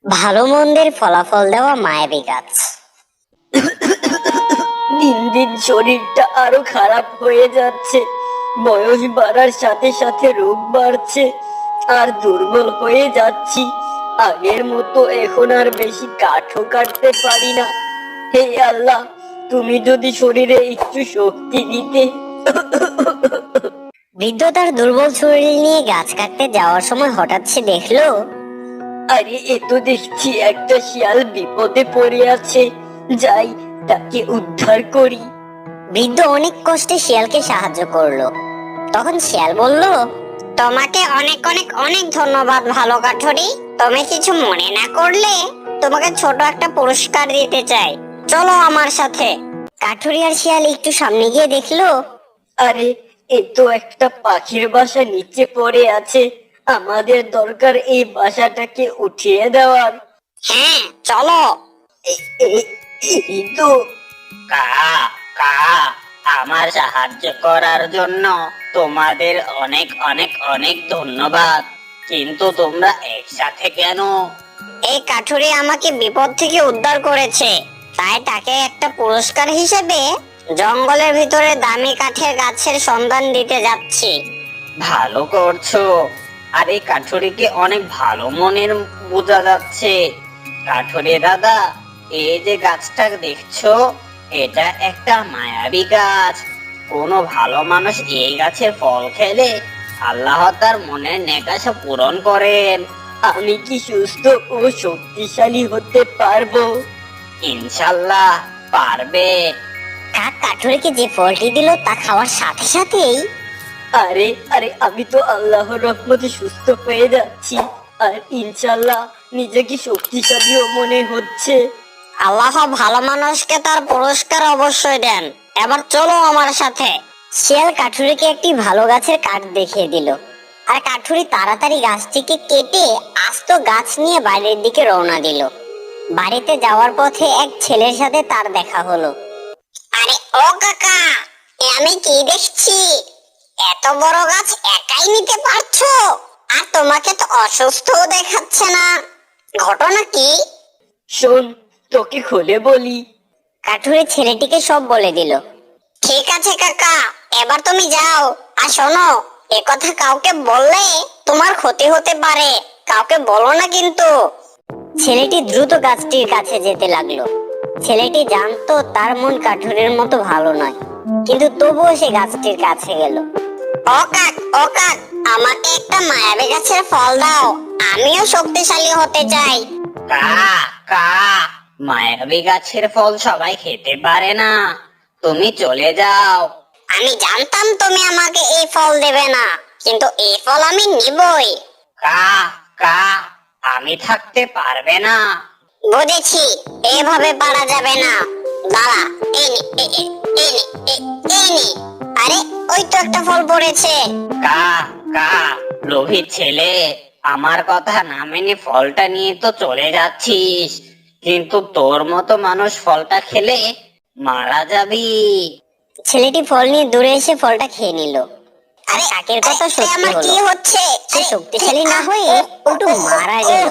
ভালো মন্দের ফলাফল দেওয়া মায়াবী গাছ। দিন দিন শরীরটা আরো খারাপ হয়ে যাচ্ছে। বয়স বাড়ার সাথে সাথে রোগ বাড়ছে, আর দুর্বল হয়ে যাচ্ছি। আগের মতো এখন আর বেশি কাঠও কাটতে পারি না। হে আল্লাহ, তুমি যদি শরীরে একটু শক্তি দিতে। বৃদ্ধ তার দুর্বল শরীর নিয়ে গাছ কাটতে যাওয়ার সময় হঠাৎ সে দেখলো আরে এ তো দেখছি একটা শিয়াল বিপদে পড়ে আছে। যাই, তাকে উদ্ধার করি। বৃদ্ধ অনেক কষ্টে শিয়ালকে সাহায্য করলো। তখন শিয়াল বলল, তোমাকে অনেক অনেক অনেক ধন্যবাদ ভালো কাঠুরি। তুমি কিছু মনে না করলে তোমাকে ছোট একটা পুরস্কার দিতে চাই, চলো আমার সাথে। কাঠুরি আর শিয়াল একটু সামনে গিয়ে দেখলো আরে এ তো একটা পাখির বাসা নিচে পড়ে আছে। আমাদের দরকার এই বাসাটাকে উঠিয়ে দেওয়ার। হ্যাঁ চলো। এই তো। কা কা আমার সাহায্য করার জন্য তোমাদের অনেক অনেক অনেক ধন্যবাদ। কিন্তু তোমরা একসাথে কেন? এই কাঠুরি আমাকে বিপদ থেকে উদ্ধার করেছে, তাই তাকে একটা পুরস্কার হিসেবে জঙ্গলের ভিতরে দামি কাঠের গাছের সন্ধান দিতে যাচ্ছি। ভালো করছো। আর এই কাঠুরিকে অনেক ভালো মনের বোঝা যাচ্ছে। কাঠুরি দাদা, এই যে গাছটা দেখছো, এটা একটা মায়াবী গাছ। কোনো ভালো মানুষ এই গাছের ফল খেলে আল্লাহ তার মনের নেকাশা পূরণ করেন। আমি কি সুস্থ ও শক্তিশালী হতে পারবো? ইনশাল্লাহ পারবে। কাক কাঠুরিকে যে ফলটি দিল তা খাওয়ার সাথে সাথেই আরে আরে আমি তো আল্লাহর রহমতে সুস্থ হয়ে যাচ্ছি। আর ইনশাল্লাহ নিজেকে শক্তিশালীও মনে হচ্ছে। আল্লাহ ভালো মানুষকে তার পুরস্কার অবশ্যই দেন। এবার চলো আমার সাথে। শিয়াল কাঠুরিকে একটি ভালো গাছের কাঠ দেখিয়ে দিল, আর কাঠুরি তাড়াতাড়ি গাছটিকে কেটে আস্ত গাছ নিয়ে বাড়ির দিকে রওনা দিল। বাড়িতে যাওয়ার পথে এক ছেলের সাথে তার দেখা হলো। আরে ও কাকা, এ আমি কি দেখছি? এত বড় গাছ একাই নিতে পারছো? আর তোমাকে তো অসুস্থও দেখাচ্ছে না, ঘটনা কি? শোন, তোকে খুলে বলি। কাঠুরে ছেলেটিকে সব বলে দিল। ঠিক আছে কাকা, এবার তুমি যাও। আর শোনো, এ কথা কাউকে বললে তোমার ক্ষতি হতে পারে, কাউকে বলো না কিন্তু। ছেলেটি দ্রুত গাছটির কাছে যেতে লাগলো। ছেলেটি জানতো তার মন কাঠুরের মতো ভালো নয়, কিন্তু তবুও সে গাছটির কাছে গেল। ও কাক, ও কাক, আমাকে একটা মায়াবী গাছের ফল দাও, আমিও শক্তিশালী হতে চাই। কা কা মায়াবী গাছের ফল সবাই খেতে পারে না। তুমি চলে যাও। আমি জানতাম তুমি আমাকে এই ফল দেবে না, কিন্তু এই ফল আমি নিবই। কা কা আমি থাকতে পারবে না। বুঝেছি, এভাবে পারা যাবে না। দাঁড়া, এই নে, এই নে, এই নে। আরে ওই তো একটা ফল পড়েছে। কা কা লোভী ছেলে, আমার কথা না মেনে ফলটা নিয়ে তো চলে যাচ্ছিস, কিন্তু তোর মতো মানুষ ফলটা খেলে মারা যাবি। ছেলেটি ফল নিয়ে দূরে এসে ফলটা খেয়ে নিল। আর কাকের কথা সত্যি হলো, হচ্ছে? সে শক্তিশালী না হয়ে উল্টো মারা গেল।